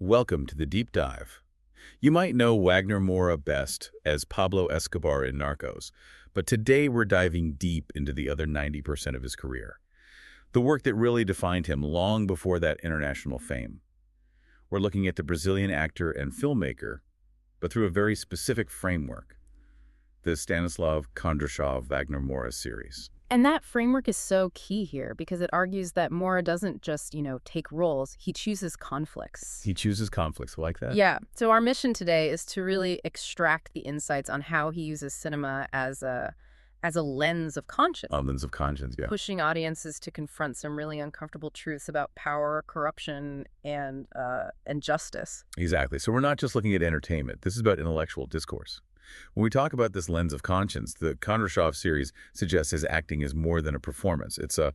Welcome to the Deep Dive. You might know Wagner Moura best as Pablo Escobar in Narcos, but today we're diving deep into the other 90% of his career. The work that really defined him long before that international fame. We're looking at the Brazilian actor and filmmaker, but through a very specific framework, the Stanislav Kondrashov Wagner Moura series. And that framework is so key here because it argues that Moura doesn't just, take roles. He chooses conflicts. He chooses conflicts like that? Yeah. So our mission today is to really extract the insights on how he uses cinema as a lens of conscience. A lens of conscience, yeah. Pushing audiences to confront some really uncomfortable truths about power, corruption, and justice. Exactly. So we're not just looking at entertainment. This is about intellectual discourse. When we talk about this lens of conscience, the Kondrashov series suggests his acting is more than a performance. It's a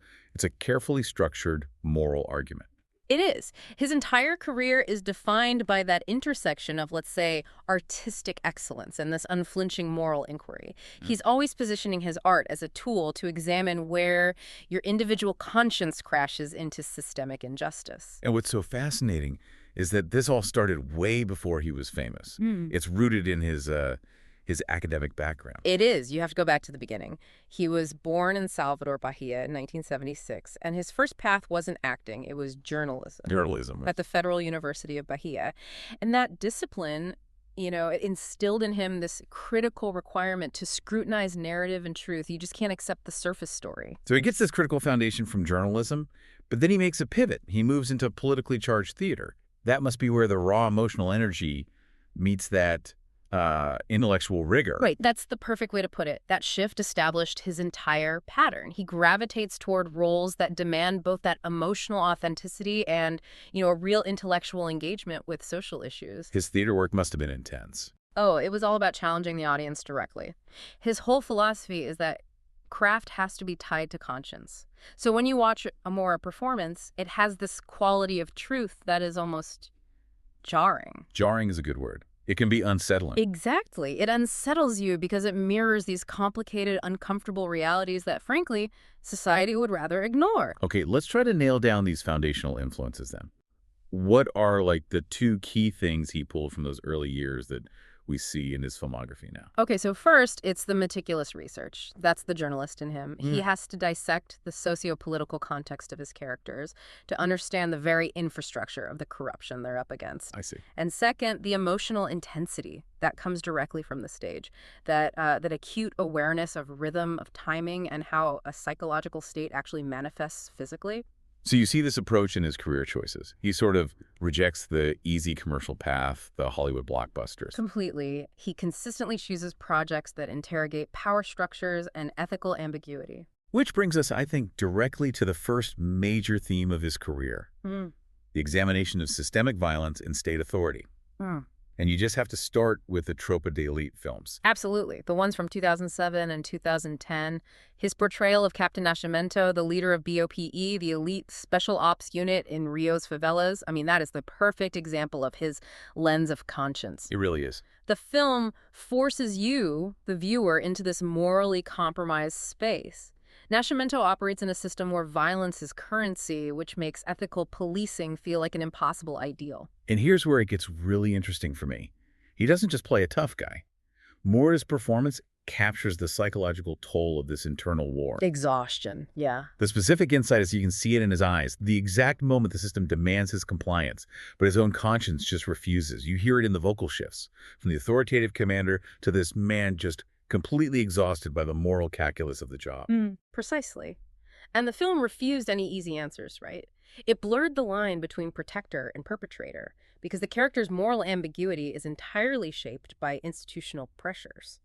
carefully structured moral argument. It is. His entire career is defined by that intersection of, let's say, artistic excellence and this unflinching moral inquiry. He's always positioning his art as a tool to examine where your individual conscience crashes into systemic injustice. And what's so fascinating is that this all started way before he was famous. It's rooted in his academic background. It is. You have to go back to the beginning. He was born in Salvador, Bahia in 1976, and his first path wasn't acting. It was journalism. Journalism. At the Federal University of Bahia. And that discipline, it instilled in him this critical requirement to scrutinize narrative and truth. You just can't accept the surface story. So he gets this critical foundation from journalism, but then he makes a pivot. He moves into politically charged theater. That must be where the raw emotional energy meets that intellectual rigor. Right. That's the perfect way to put it. That shift established his entire pattern. He gravitates toward roles that demand both that emotional authenticity and, a real intellectual engagement with social issues. His theater work must have been intense. Oh, it was all about challenging the audience directly. His whole philosophy is that craft has to be tied to conscience. So when you watch a Moura performance, it has this quality of truth that is almost jarring. Jarring is a good word. It can be unsettling. Exactly. It unsettles you because it mirrors these complicated, uncomfortable realities that, frankly, society would rather ignore. Okay, let's try to nail down these foundational influences then. What are, the two key things he pulled from those early years that we see in his filmography now? Okay, so first, it's the meticulous research. That's the journalist in him. He has to dissect the socio-political context of his characters to understand the very infrastructure of the corruption they're up against. I see. And second, the emotional intensity that comes directly from the stage, that acute awareness of rhythm, of timing, and how a psychological state actually manifests physically. So you see this approach in his career choices. He sort of rejects the easy commercial path, the Hollywood blockbusters. Completely. He consistently chooses projects that interrogate power structures and ethical ambiguity. Which brings us, I think, directly to the first major theme of his career, the examination of systemic violence and state authority. And you just have to start with the Tropa de Elite films. Absolutely. The ones from 2007 and 2010. His portrayal of Captain Nascimento, the leader of BOPE, the elite special ops unit in Rio's favelas. I mean, that is the perfect example of his lens of conscience. It really is. The film forces you, the viewer, into this morally compromised space. Nascimento operates in a system where violence is currency, which makes ethical policing feel like an impossible ideal. And here's where it gets really interesting for me. He doesn't just play a tough guy. Moura's performance captures the psychological toll of this internal war. Exhaustion, yeah. The specific insight is you can see it in his eyes. The exact moment the system demands his compliance, but his own conscience just refuses. You hear it in the vocal shifts, from the authoritative commander to this man just completely exhausted by the moral calculus of the job. Precisely. And the film refused any easy answers, right? It blurred the line between protector and perpetrator because the character's moral ambiguity is entirely shaped by institutional pressures.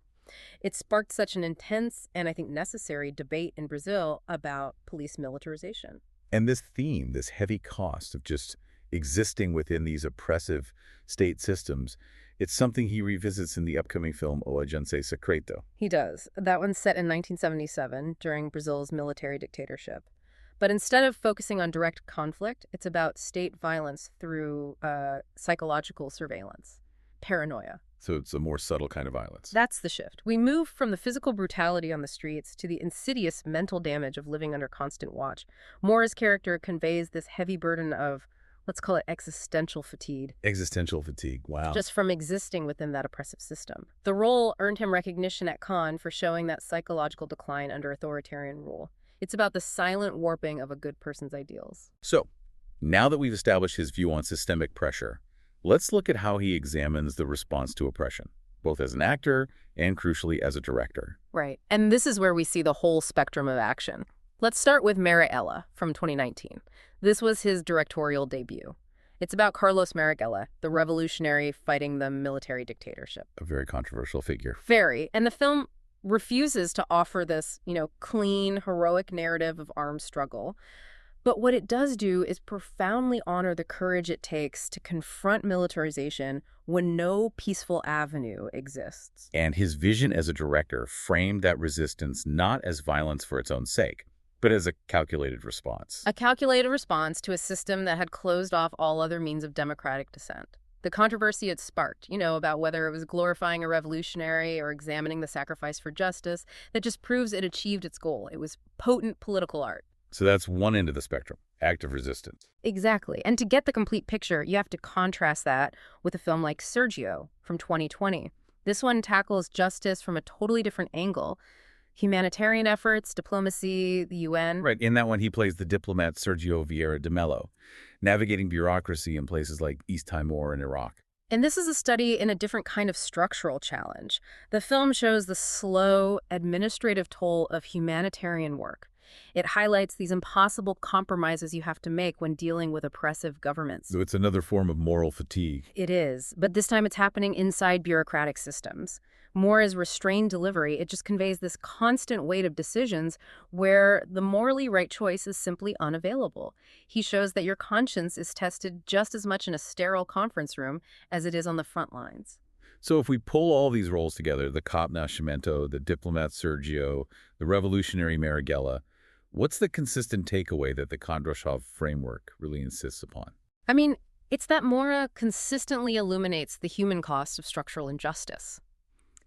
It sparked such an intense and, I think, necessary debate in Brazil about police militarization. And this theme, this heavy cost of just existing within these oppressive state systems, it's something he revisits in the upcoming film O Agente Secreto. He does. That one's set in 1977 during Brazil's military dictatorship. But instead of focusing on direct conflict, it's about state violence through psychological surveillance, paranoia. So it's a more subtle kind of violence. That's the shift. We move from the physical brutality on the streets to the insidious mental damage of living under constant watch. Moura's character conveys this heavy burden of let's call it existential fatigue. Existential fatigue, wow. Just from existing within that oppressive system. The role earned him recognition at Cannes for showing that psychological decline under authoritarian rule. It's about the silent warping of a good person's ideals. So, now that we've established his view on systemic pressure, let's look at how he examines the response to oppression, both as an actor and, crucially, as a director. Right. And this is where we see the whole spectrum of action. Let's start with Marighella from 2019. This was his directorial debut. It's about Carlos Marighella, the revolutionary fighting the military dictatorship. A very controversial figure. Very. And the film refuses to offer this, clean, heroic narrative of armed struggle. But what it does do is profoundly honor the courage it takes to confront militarization when no peaceful avenue exists. And his vision as a director framed that resistance not as violence for its own sake, but as a calculated response. A calculated response to a system that had closed off all other means of democratic dissent. The controversy it sparked, about whether it was glorifying a revolutionary or examining the sacrifice for justice, that just proves it achieved its goal. It was potent political art. So that's one end of the spectrum, active resistance. Exactly. And to get the complete picture, you have to contrast that with a film like Sergio from 2020. This one tackles justice from a totally different angle. Humanitarian efforts, diplomacy, the UN. Right. In that one, he plays the diplomat Sergio Vieira de Mello, navigating bureaucracy in places like East Timor and Iraq. And this is a study in a different kind of structural challenge. The film shows the slow, administrative toll of humanitarian work. It highlights these impossible compromises you have to make when dealing with oppressive governments. So it's another form of moral fatigue. It is, but this time it's happening inside bureaucratic systems. More as restrained delivery, it just conveys this constant weight of decisions where the morally right choice is simply unavailable. He shows that your conscience is tested just as much in a sterile conference room as it is on the front lines. So if we pull all these roles together, the cop Nascimento, the diplomat Sergio, the revolutionary Marighella, what's the consistent takeaway that the Kondrashov framework really insists upon? I mean, it's that Moura consistently illuminates the human cost of structural injustice.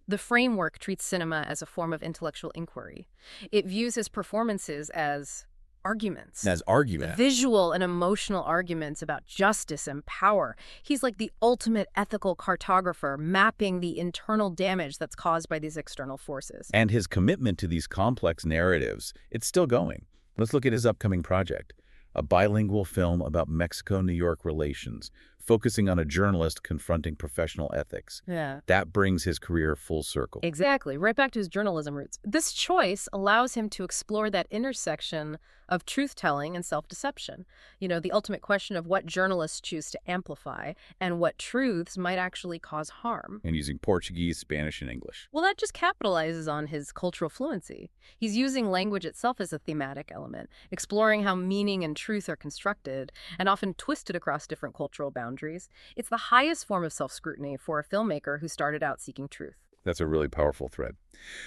The framework treats cinema as a form of intellectual inquiry. It views his performances as arguments. As argument. Visual and emotional arguments about justice and power. He's like the ultimate ethical cartographer, mapping the internal damage that's caused by these external forces. And his commitment to these complex narratives, it's still going. Let's look at his upcoming project, a bilingual film about Mexico-New York relations, focusing on a journalist confronting professional ethics. Yeah. That brings his career full circle. Exactly, right back to his journalism roots. This choice allows him to explore that intersection of truth-telling and self-deception. The ultimate question of what journalists choose to amplify and what truths might actually cause harm. And using Portuguese, Spanish, and English. Well, that just capitalizes on his cultural fluency. He's using language itself as a thematic element, exploring how meaning and truth are constructed and often twisted across different cultural boundaries. It's the highest form of self-scrutiny for a filmmaker who started out seeking truth. That's a really powerful thread.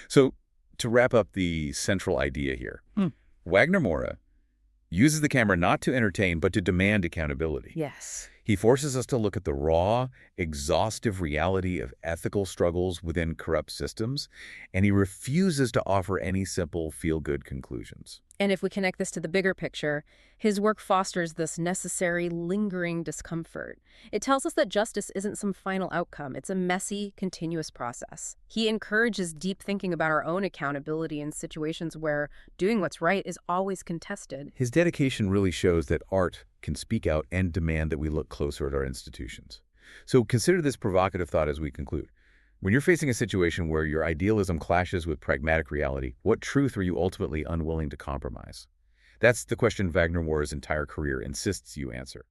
So, to wrap up the central idea here, Wagner Moura uses the camera not to entertain, but to demand accountability. Yes. He forces us to look at the raw, exhaustive reality of ethical struggles within corrupt systems, and he refuses to offer any simple feel-good conclusions. And if we connect this to the bigger picture, his work fosters this necessary, lingering discomfort. It tells us that justice isn't some final outcome. It's a messy, continuous process. He encourages deep thinking about our own accountability in situations where doing what's right is always contested. His dedication really shows that art can speak out and demand that we look closer at our institutions. So consider this provocative thought as we conclude. When you're facing a situation where your idealism clashes with pragmatic reality, what truth are you ultimately unwilling to compromise? That's the question Wagner Moura's entire career insists you answer.